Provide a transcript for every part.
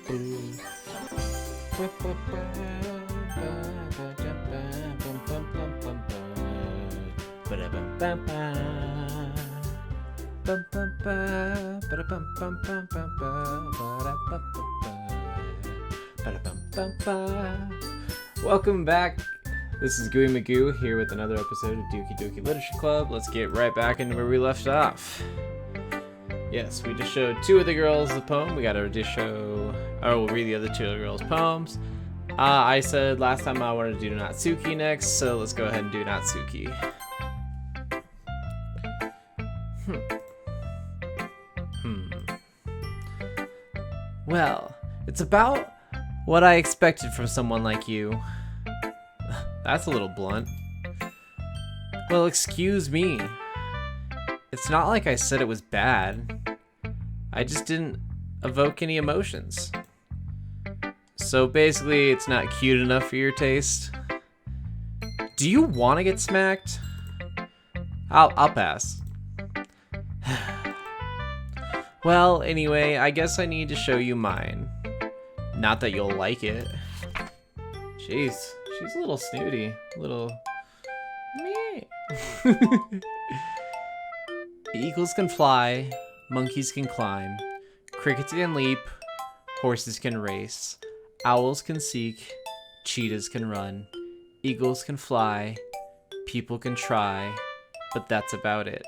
Welcome back. This is Gooey Magoo here with another episode of Doki Doki Literature Club. Let's get right back into where we left off. Yes, we just showed two of the girls the poem. We gotta just show, we'll read the other two of the girls' poems. I said last time I wanted to do Natsuki next, so let's go ahead and do Natsuki. Well, it's about what I expected from someone like you. That's a little blunt. Well, excuse me. It's not like I said it was bad. I just didn't evoke any emotions. So basically, it's not cute enough for your taste. Do you want to get smacked? I'll pass. Well, anyway, I guess I need to show you mine. Not that you'll like it. Jeez, she's a little snooty. Little... meh. Eagles can fly, monkeys can climb, crickets can leap, horses can race, owls can seek, cheetahs can run, eagles can fly, people can try, but that's about it.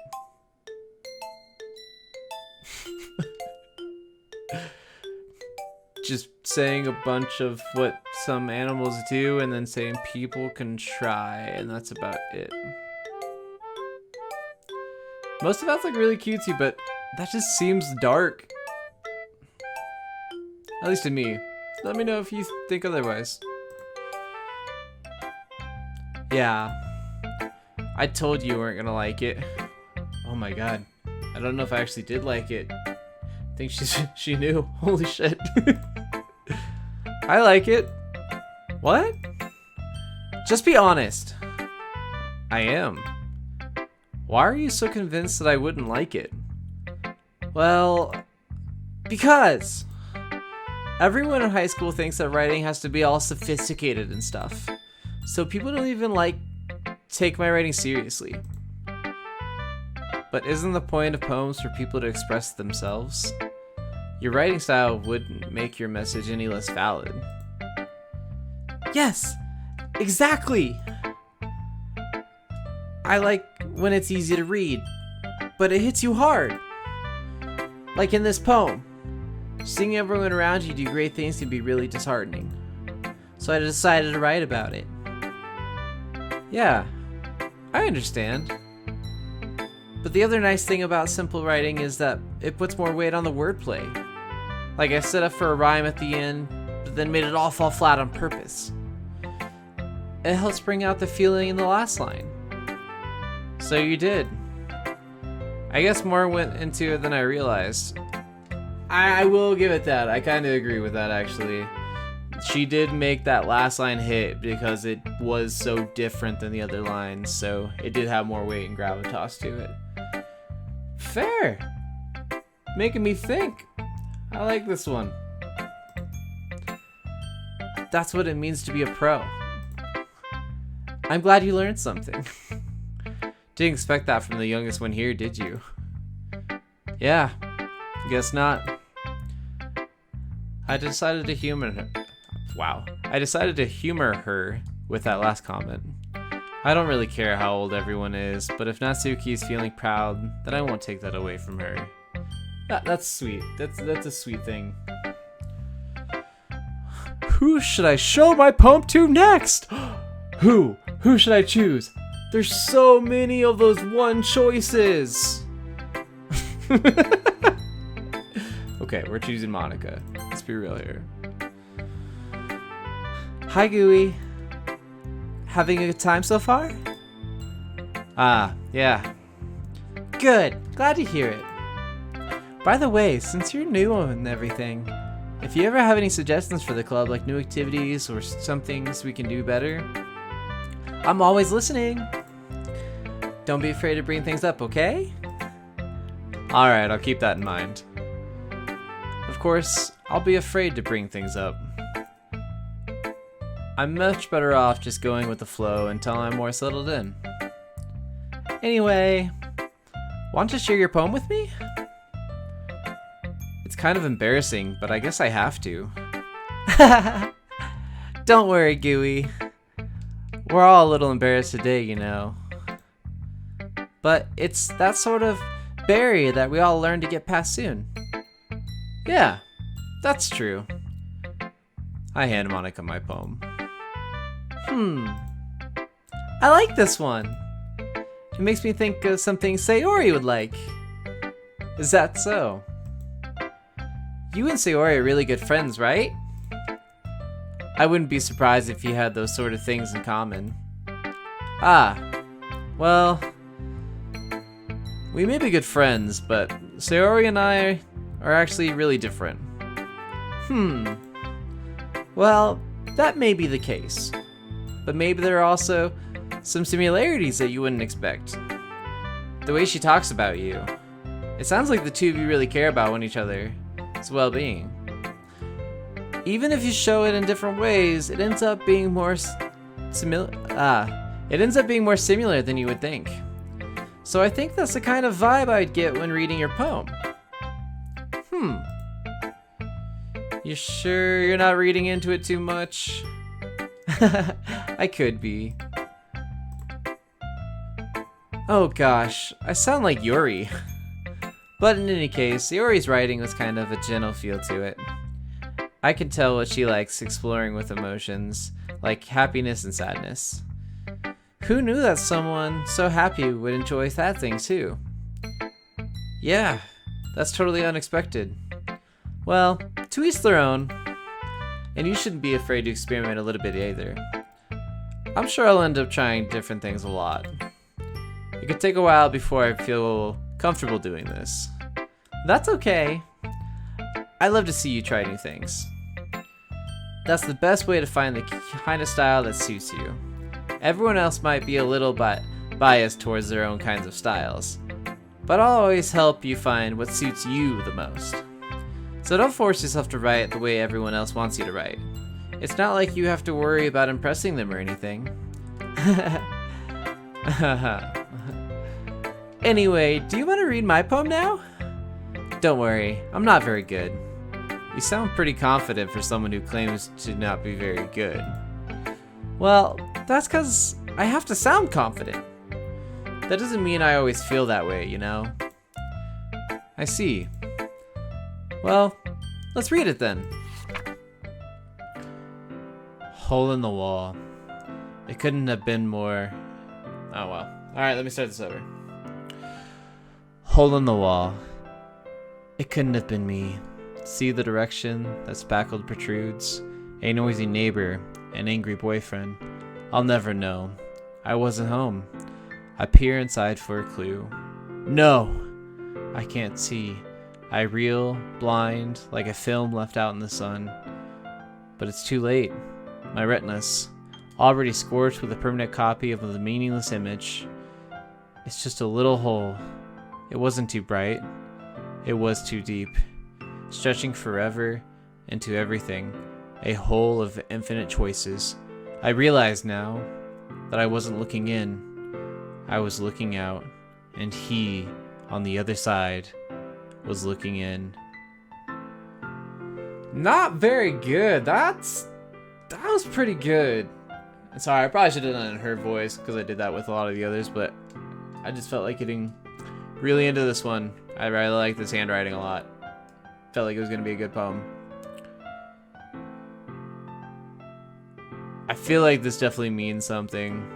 Just saying a bunch of what some animals do and then saying people can try, and that's about it. Most of that's like really cutesy, but that just seems dark. At least to me. Let me know if you think otherwise. Yeah. I told you weren't gonna like it. Oh my god. I don't know if I actually did like it. I think she knew. Holy shit. I like it. What? Just be honest. I am. Why are you so convinced that I wouldn't like it? Well, because everyone in high school thinks that writing has to be all sophisticated and stuff. So people don't even take my writing seriously. But isn't the point of poems for people to express themselves? Your writing style wouldn't make your message any less valid. Yes, exactly. I like when it's easy to read, but it hits you hard. Like in this poem. Seeing everyone around you do great things can be really disheartening. So I decided to write about it. Yeah, I understand. But the other nice thing about simple writing is that it puts more weight on the wordplay. Like I set up for a rhyme at the end, but then made it all fall flat on purpose. It helps bring out the feeling in the last line. So you did. I guess more went into it than I realized. I will give it that. I kind of agree with that, actually. She did make that last line hit because it was so different than the other lines, so it did have more weight and gravitas to it. Fair. Making me think. I like this one. That's what it means to be a pro. I'm glad you learned something. Didn't expect that from the youngest one here, did you? Yeah, guess not. I decided to humor her. Wow. I decided to humor her with that last comment. I don't really care how old everyone is, but if Natsuki is feeling proud, then I won't take that away from her. That's sweet. That's a sweet thing. Who should I show my poem to next? Who? Who should I choose? There's so many of those one choices. Okay, we're choosing Monica. Let's be real here. Hi, Gooey. Having a good time so far? Yeah. Good. Glad to hear it. By the way, since you're new and everything, if you ever have any suggestions for the club, like new activities or some things we can do better, I'm always listening. Don't be afraid to bring things up, okay? Alright, I'll keep that in mind. Of course, I'll be afraid to bring things up. I'm much better off just going with the flow until I'm more settled in. Anyway, want to share your poem with me? It's kind of embarrassing, but I guess I have to. Don't worry, Gooey. We're all a little embarrassed today, you know. But it's that sort of barrier that we all learn to get past soon. Yeah, that's true. I hand Monica my poem. I like this one. It makes me think of something Sayori would like. Is that so? You and Sayori are really good friends, right? I wouldn't be surprised if you had those sort of things in common. Ah, well, we may be good friends, but Sayori and I are actually really different. Well, that may be the case. But maybe there are also some similarities that you wouldn't expect. The way she talks about you. It sounds like the two of you really care about one each other's well-being. Even if you show it in different ways, it ends up being more similar than you would think. So I think that's the kind of vibe I'd get when reading your poem. You sure you're not reading into it too much? I could be. Oh gosh, I sound like Yuri. But in any case, Yuri's writing was kind of a gentle feel to it. I could tell what she likes exploring with emotions, like happiness and sadness. Who knew that someone so happy would enjoy sad things too? Yeah, that's totally unexpected. Well, to each their own. And you shouldn't be afraid to experiment a little bit either. I'm sure I'll end up trying different things a lot. It could take a while before I feel comfortable doing this. That's okay. I love to see you try new things. That's the best way to find the kind of style that suits you. Everyone else might be a little biased towards their own kinds of styles, but I'll always help you find what suits you the most. So don't force yourself to write the way everyone else wants you to write. It's not like you have to worry about impressing them or anything. Anyway, do you want to read my poem now? Don't worry, I'm not very good. You sound pretty confident for someone who claims to not be very good. Well, that's because I have to sound confident. That doesn't mean I always feel that way, you know? I see. Well, let's read it then. Hole in the wall. It couldn't have been more... Oh well. Alright, let me start this over. Hole in the wall. It couldn't have been me. See the direction that spackled protrudes? A noisy neighbor, an angry boyfriend. I'll never know. I wasn't home. I peer inside for a clue. No! I can't see. I reel, blind, like a film left out in the sun. But it's too late. My retinas, already scorched with a permanent copy of the meaningless image. It's just a little hole. It wasn't too bright. It was too deep. Stretching forever into everything. A hole of infinite choices. I realize now that I wasn't looking in. I was looking out. And he, on the other side, was looking in. Not very good. That was pretty good. Sorry, I probably should have done it in her voice because I did that with a lot of the others, but I just felt like getting really into this one. I really like this handwriting a lot. Felt like it was going to be a good poem. I feel like this definitely means something.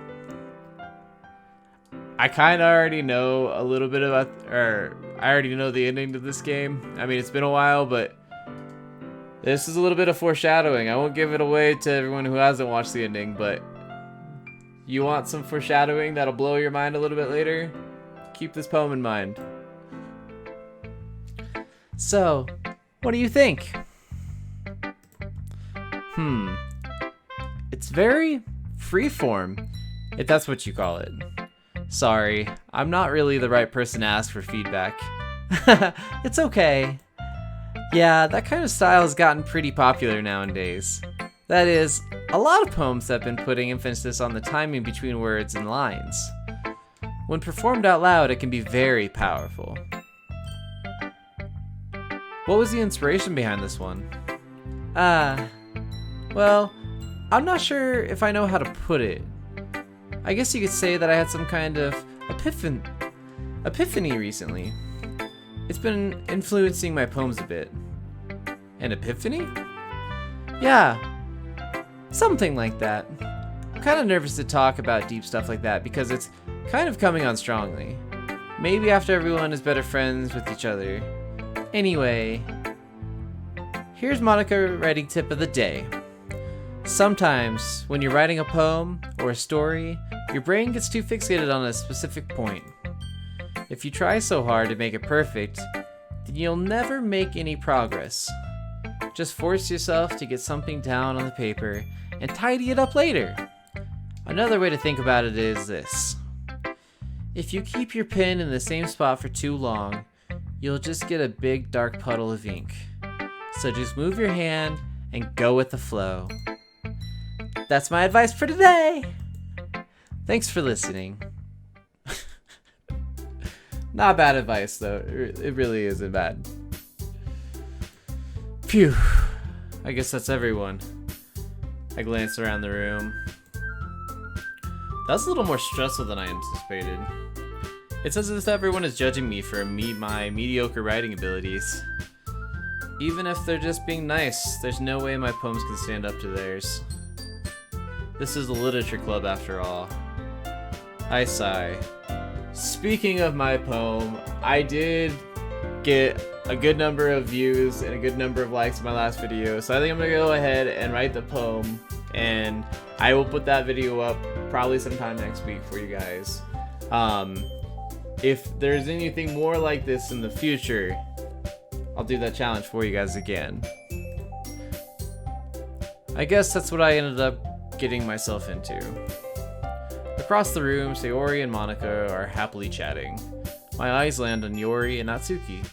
I kind of already know a little bit about, or I already know the ending to this game. I mean, it's been a while, but this is a little bit of foreshadowing. I won't give it away to everyone who hasn't watched the ending, but you want some foreshadowing that'll blow your mind a little bit later? Keep this poem in mind. So, what do you think? It's very freeform, if that's what you call it. Sorry, I'm not really the right person to ask for feedback. It's okay. Yeah, that kind of style has gotten pretty popular nowadays. That is, a lot of poems have been putting emphasis on the timing between words and lines. When performed out loud, it can be very powerful. What was the inspiration behind this one? Well, I'm not sure if I know how to put it. I guess you could say that I had some kind of epiphany recently. It's been influencing my poems a bit. An epiphany? Yeah, something like that. I'm kind of nervous to talk about deep stuff like that because it's kind of coming on strongly. Maybe after everyone is better friends with each other. Anyway, here's Monica writing tip of the day. Sometimes, when you're writing a poem or a story, your brain gets too fixated on a specific point. If you try so hard to make it perfect, then you'll never make any progress. Just force yourself to get something down on the paper and tidy it up later. Another way to think about it is this. If you keep your pen in the same spot for too long, you'll just get a big dark puddle of ink. So just move your hand and go with the flow. That's my advice for today. Thanks for listening. Not bad advice though, it really isn't bad. Phew, I guess that's everyone. I glanced around the room. That was a little more stressful than I anticipated. It's as if everyone is judging me for my mediocre writing abilities. Even if they're just being nice, there's no way my poems can stand up to theirs. This is a literature club after all. I sigh. Speaking of my poem, I did get a good number of views and a good number of likes in my last video, so I think I'm gonna go ahead and write the poem, and I will put that video up probably sometime next week for you guys. If there's anything more like this in the future, I'll do that challenge for you guys again. I guess that's what I ended up getting myself into. Across the room, Sayori and Monica are happily chatting. My eyes land on Yori and Natsuki.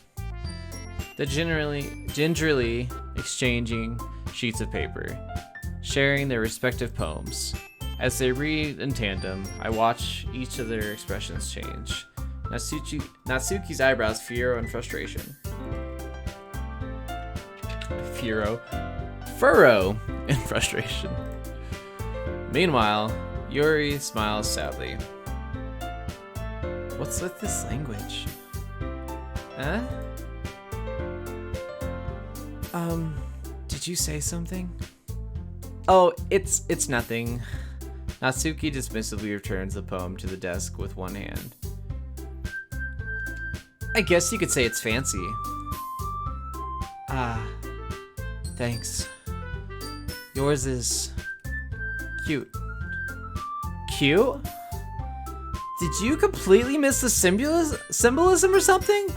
They're gingerly exchanging sheets of paper, sharing their respective poems. As they read in tandem, I watch each of their expressions change. Natsuki's eyebrows furrow in frustration. Furrow in frustration. Meanwhile, Yuri smiles sadly. What's with this language? Huh? Did you say something? Oh, it's nothing. Natsuki dismissively returns the poem to the desk with one hand. I guess you could say it's fancy. Thanks. Yours is cute. Cute? Did you completely miss the symbolism or something?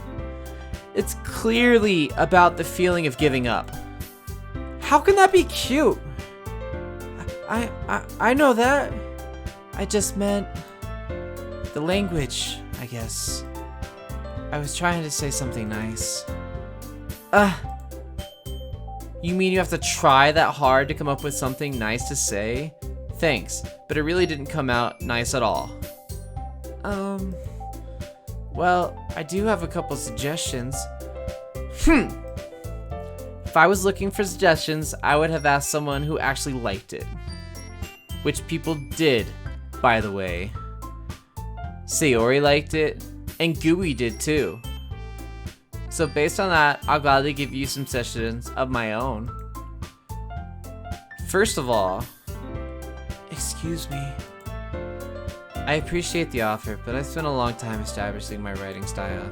It's clearly about the feeling of giving up. How can that be cute? I know that. I just meant the language, I guess. I was trying to say something nice. You mean you have to try that hard to come up with something nice to say? Thanks, but it really didn't come out nice at all. Well, I do have a couple suggestions. If I was looking for suggestions, I would have asked someone who actually liked it. Which people did, by the way. Sayori liked it, and Gooey did too. So based on that, I'll gladly give you some suggestions of my own. First of all, excuse me. I appreciate the offer, but I've spent a long time establishing my writing style.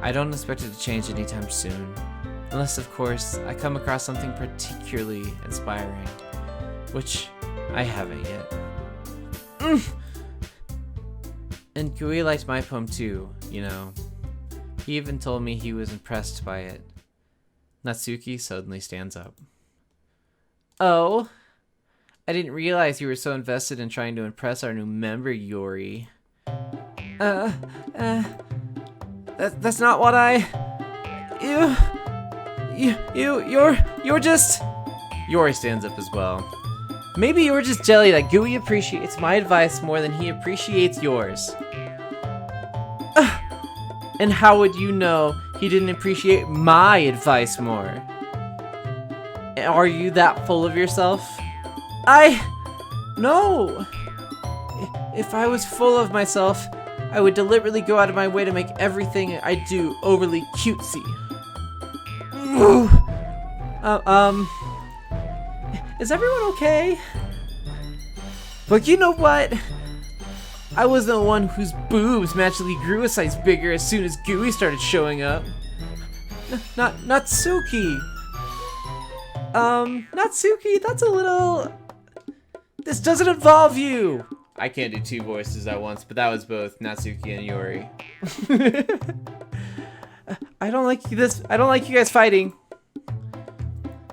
I don't expect it to change anytime soon, unless of course I come across something particularly inspiring, which I haven't yet. And Kui liked my poem too, you know. He even told me he was impressed by it. Natsuki suddenly stands up. Oh, I didn't realize you were so invested in trying to impress our new member, Yori. That's not what you're just... Yori stands up as well. Maybe you're just jelly that Gooey appreciates my advice more than he appreciates yours. And how would you know he didn't appreciate my advice more? Are you that full of yourself? No! If I was full of myself, I would deliberately go out of my way to make everything I do overly cutesy. Is everyone okay? But you know what? I was the one whose boobs magically grew a size bigger as soon as Gooey started showing up. Natsuki. Natsuki, that's a little... This doesn't involve you! I can't do two voices at once, but that was both Natsuki and Yori. I don't like this. I don't like you guys fighting.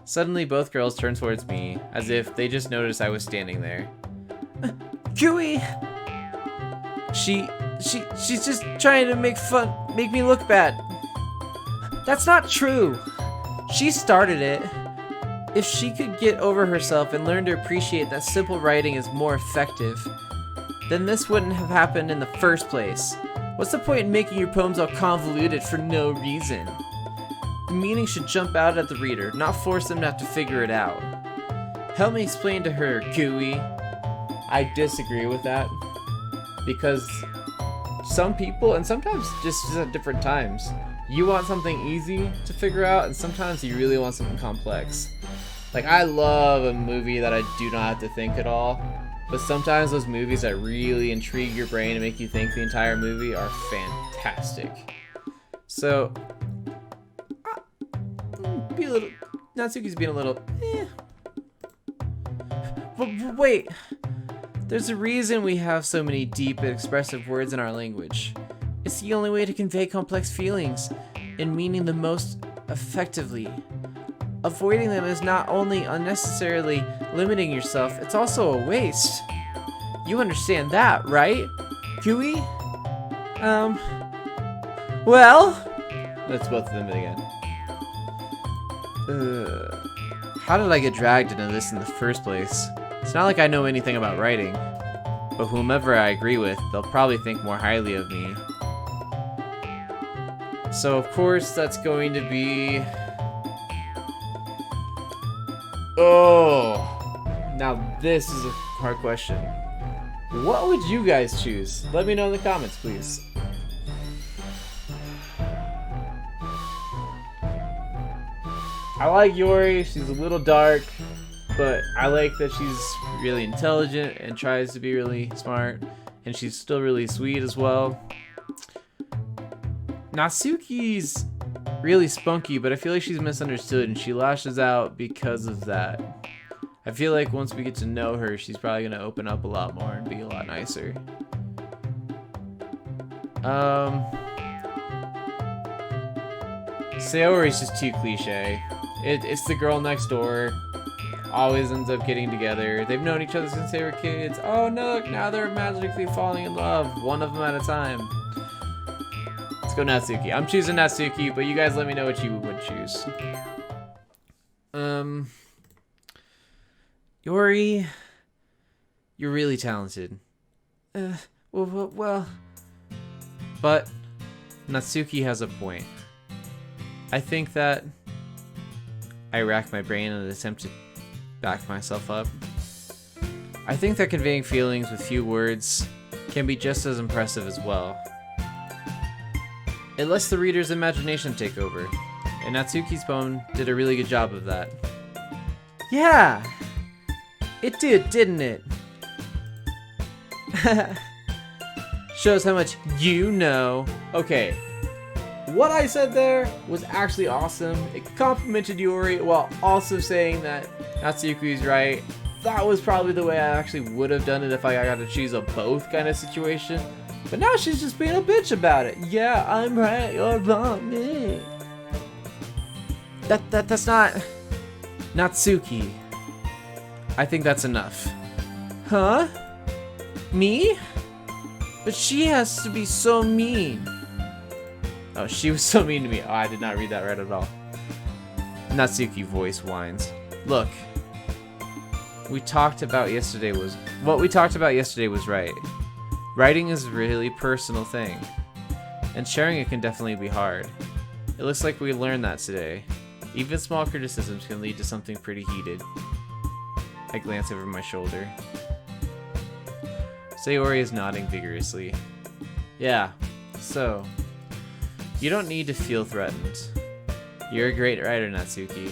Suddenly, both girls turn towards me, as if they just noticed I was standing there. Gooey! She's just trying to make me look bad. That's not true. She started it. If she could get over herself and learn to appreciate that simple writing is more effective, then this wouldn't have happened in the first place. What's the point in making your poems all convoluted for no reason? The meaning should jump out at the reader, not force them not to figure it out. Help me explain to her, Gooey. I disagree with that. Because some people, and sometimes just at different times, you want something easy to figure out, and sometimes you really want something complex. Like, I love a movie that I do not have to think at all, but sometimes those movies that really intrigue your brain and make you think the entire movie are fantastic. So, Natsuki's being a little, But wait, there's a reason we have so many deep and expressive words in our language. It's the only way to convey complex feelings and meaning the most effectively. Avoiding them is not only unnecessarily limiting yourself, it's also a waste. You understand that, right, Gooey? Well? That's both of them again. How did I get dragged into this in the first place? It's not like I know anything about writing, but whomever I agree with, they'll probably think more highly of me. So of course that's going to be... Oh! Now this is a hard question. What would you guys choose? Let me know in the comments, please. I like Yori, she's a little dark, but I like that she's really intelligent and tries to be really smart, and she's still really sweet as well. Natsuki's really spunky, but I feel like she's misunderstood and she lashes out because of that. I feel like once we get to know her, she's probably gonna open up a lot more and be a lot nicer. Sayori's just too cliche. It's the girl next door. Always ends up getting together. They've known each other since they were kids. Oh no, now they're magically falling in love. One of them at a time. Let's go Natsuki. I'm choosing Natsuki, but you guys let me know what you would choose. Yori, you're really talented. Well. But Natsuki has a point. I think that I rack my brain in an attempt to back myself up. I think that conveying feelings with few words can be just as impressive as well. It lets the reader's imagination take over, and Natsuki's poem did a really good job of that. Yeah! It did, didn't it? Shows how much you know. Okay. What I said there was actually awesome. It complimented Yori while also saying that Natsuki's right. That was probably the way I actually would have done it if I got to choose a both kind of situation. But now she's just being a bitch about it. Yeah, I'm right, you're wrong. That's not Natsuki. I think that's enough. Huh? Me? But she has to be so mean. Oh, she was so mean to me. Oh, I did not read that right at all. Natsuki voice whines. Look, what we talked about yesterday was right. Writing is a really personal thing, and sharing it can definitely be hard. It looks like we learned that today. Even small criticisms can lead to something pretty heated. I glance over my shoulder. Sayori is nodding vigorously. Yeah, so, you don't need to feel threatened. You're a great writer, Natsuki.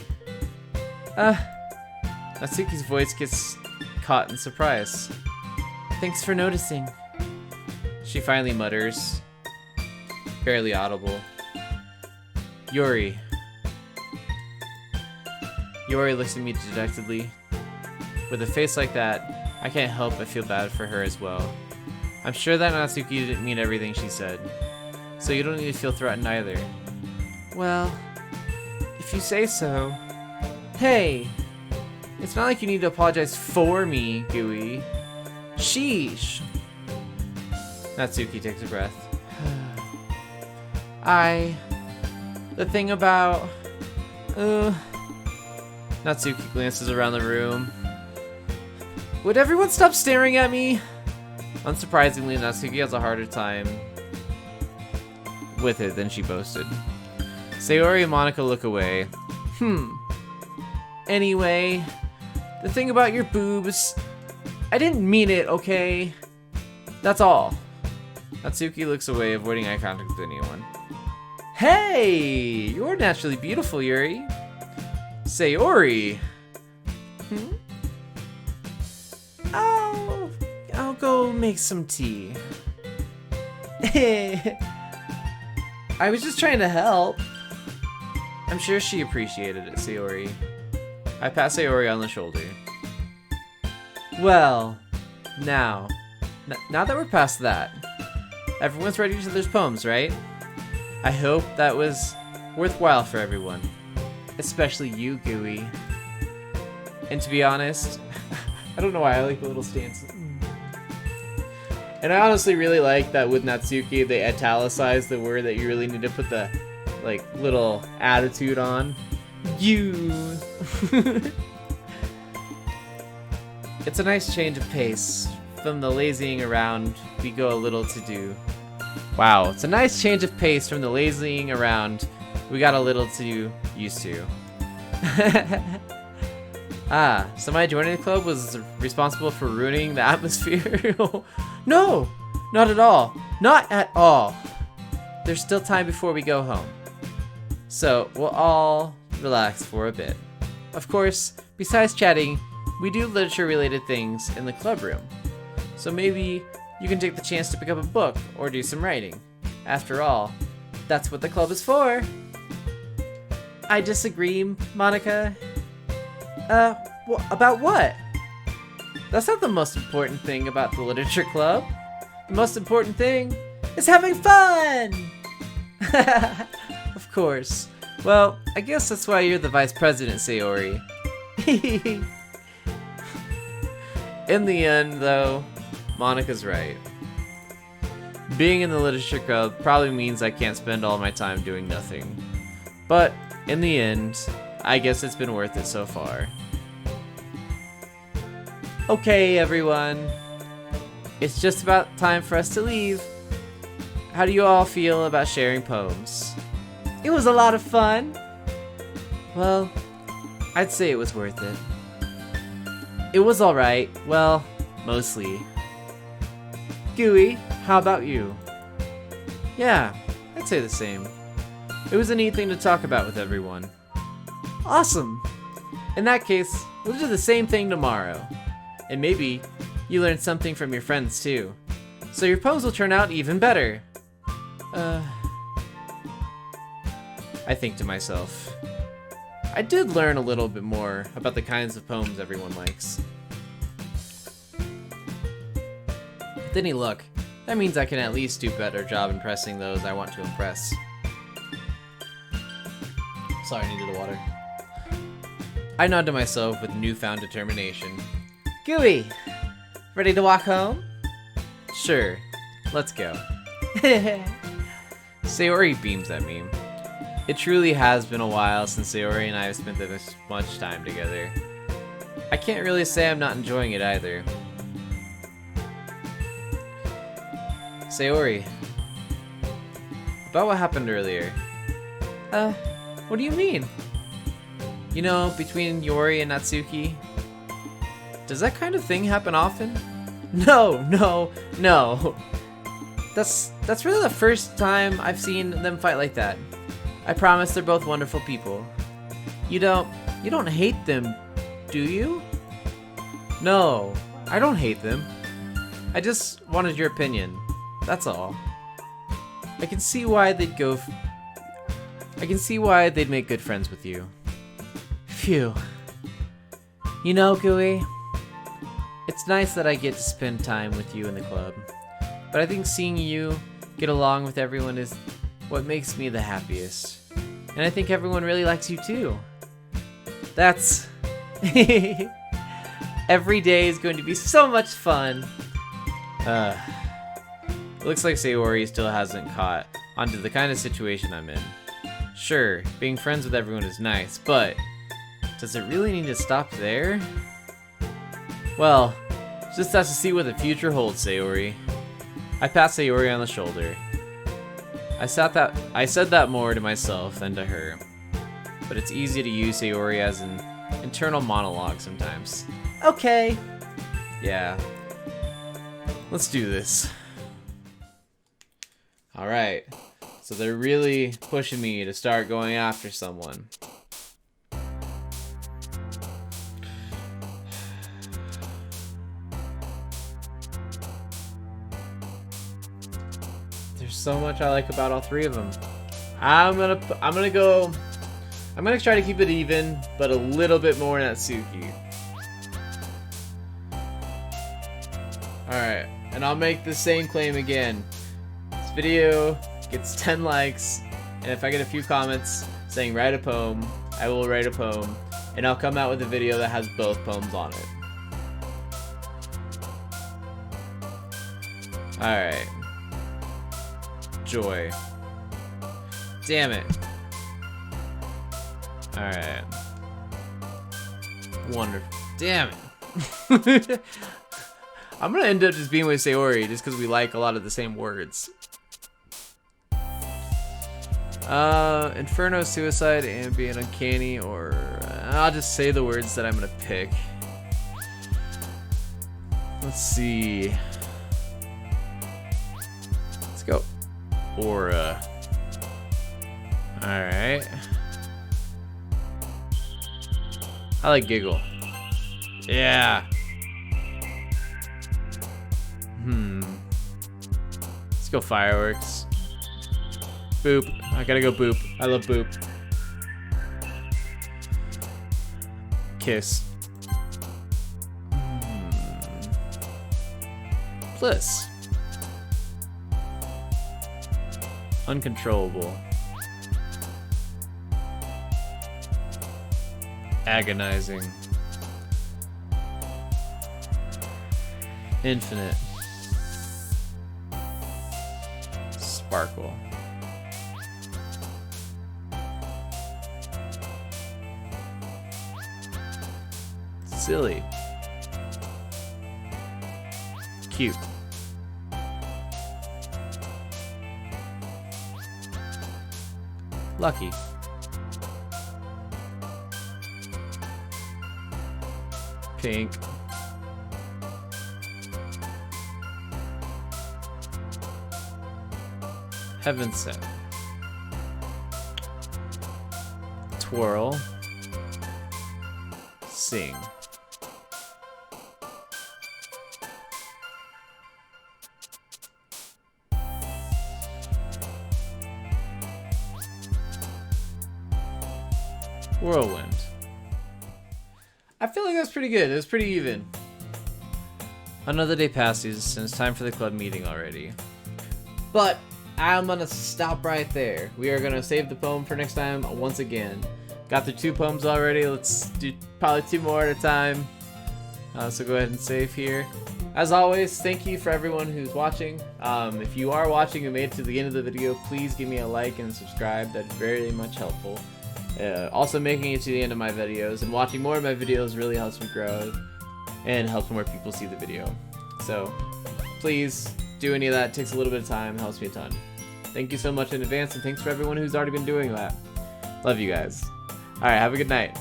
Natsuki's voice gets caught in surprise. Thanks for noticing. She finally mutters, barely audible. Yuri. Yuri looks at me dejectedly. With a face like that, I can't help but feel bad for her as well. I'm sure that Natsuki didn't mean everything she said, so you don't need to feel threatened either. Well, if you say so. Hey! It's not like you need to apologize for me, Gooey. Sheesh! Natsuki takes a breath. The thing about... Natsuki glances around the room. Would everyone stop staring at me? Unsurprisingly, Natsuki has a harder time with it than she boasted. Sayori and Monica look away. Anyway, the thing about your boobs, I didn't mean it, okay? That's all. Natsuki looks away, avoiding eye contact with anyone. Hey! You're naturally beautiful, Yuri. Sayori! I'll go make some tea. I was just trying to help. I'm sure she appreciated it, Sayori. I pat Sayori on the shoulder. Well, now that we're past that, everyone's ready to their poems, right? I hope that was worthwhile for everyone. Especially you, Gooey. And to be honest, I don't know why I like the little stance. And I honestly really like that with Natsuki, they italicize the word that you really need to put the, like, little attitude on. You. It's a nice change of pace. From the lazying around, we go a little to do. Wow, it's a nice change of pace from the lazying around. We got a little to used to. So my joining the club was responsible for ruining the atmosphere? No, not at all. Not at all. There's still time before we go home. So we'll all relax for a bit. Of course, besides chatting, we do literature-related things in the club room. So maybe you can take the chance to pick up a book or do some writing. After all, that's what the club is for. I disagree, Monica. About what? That's not the most important thing about the literature club. The most important thing is having fun! Of course. Well, I guess that's why you're the vice president, Sayori. In the end, though, Monica's right. Being in the literature club probably means I can't spend all my time doing nothing. But, in the end, I guess it's been worth it so far. Okay, everyone. It's just about time for us to leave. How do you all feel about sharing poems? It was a lot of fun. Well, I'd say it was worth it. It was alright. Well, mostly. Gooey, how about you? Yeah, I'd say the same. It was a neat thing to talk about with everyone. Awesome! In that case, we'll do the same thing tomorrow. And maybe you learn something from your friends too. So your poems will turn out even better. I think to myself. I did learn a little bit more about the kinds of poems everyone likes. With any luck, that means I can at least do a better job impressing those I want to impress. Sorry, I needed the water. I nod to myself with newfound determination. Gooey! Ready to walk home? Sure. Let's go. Sayori beams at me. It truly has been a while since Sayori and I have spent this much time together. I can't really say I'm not enjoying it either. Sayori, about what happened earlier. What do you mean? You know, between Yori and Natsuki? Does that kind of thing happen often? No. That's really the first time I've seen them fight like that. I promise they're both wonderful people. You don't hate them, do you? No, I don't hate them. I just wanted your opinion. That's all. I can see why they'd make good friends with you. Phew. You know, Gui, it's nice that I get to spend time with you in the club, but I think seeing you get along with everyone is what makes me the happiest. And I think everyone really likes you too. That's... Every day is going to be so much fun. It looks like Sayori still hasn't caught onto the kind of situation I'm in. Sure, being friends with everyone is nice, but does it really need to stop there? Well, just have to see what the future holds, Sayori. I pat Sayori on the shoulder. I said that more to myself than to her, but it's easy to use Sayori as an internal monologue sometimes. Okay. Yeah. Let's do this. Alright. So they're really pushing me to start going after someone. There's so much I like about all three of them. I'm gonna try to keep it even, but a little bit more Natsuki. Alright, and I'll make the same claim again. This video gets 10 likes, and if I get a few comments saying write a poem, I will write a poem, and I'll come out with a video that has both poems on it. Alright. Joy. Damn it. Alright. Wonderful. Damn it. I'm gonna end up just being with Sayori just because we like a lot of the same words. Inferno, Suicide, Ambient, Uncanny, or I'll just say the words that I'm gonna pick. Let's see. Let's go. Aura. Alright. I like Giggle. Yeah. Let's go Fireworks. Boop. I gotta go Boop. I love Boop. Kiss. Bliss. Uncontrollable. Agonizing. Infinite. Sparkle. Silly. Cute. Lucky. Pink. Heaven Set. Twirl. Sing. Whirlwind. I feel like that's pretty good. It was pretty even. Another day passes, and it's time for the club meeting already. But I'm gonna stop right there. We are gonna save the poem for next time once again. Got through 2 poems already. Let's do probably 2 more at a time. So go ahead and save here. As always, thank you for everyone who's watching. If you are watching and made it to the end of the video, please give me a like and subscribe. That's very much helpful. Also, making it to the end of my videos and watching more of my videos really helps me grow and helps more people see the video. So please do any of that. It takes a little bit of time, helps me a ton. Thank you so much in advance, and thanks for everyone who's already been doing that. Love you guys. Alright, have a good night.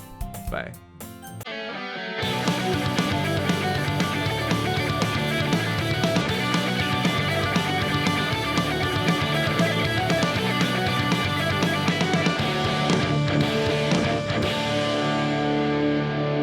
Bye.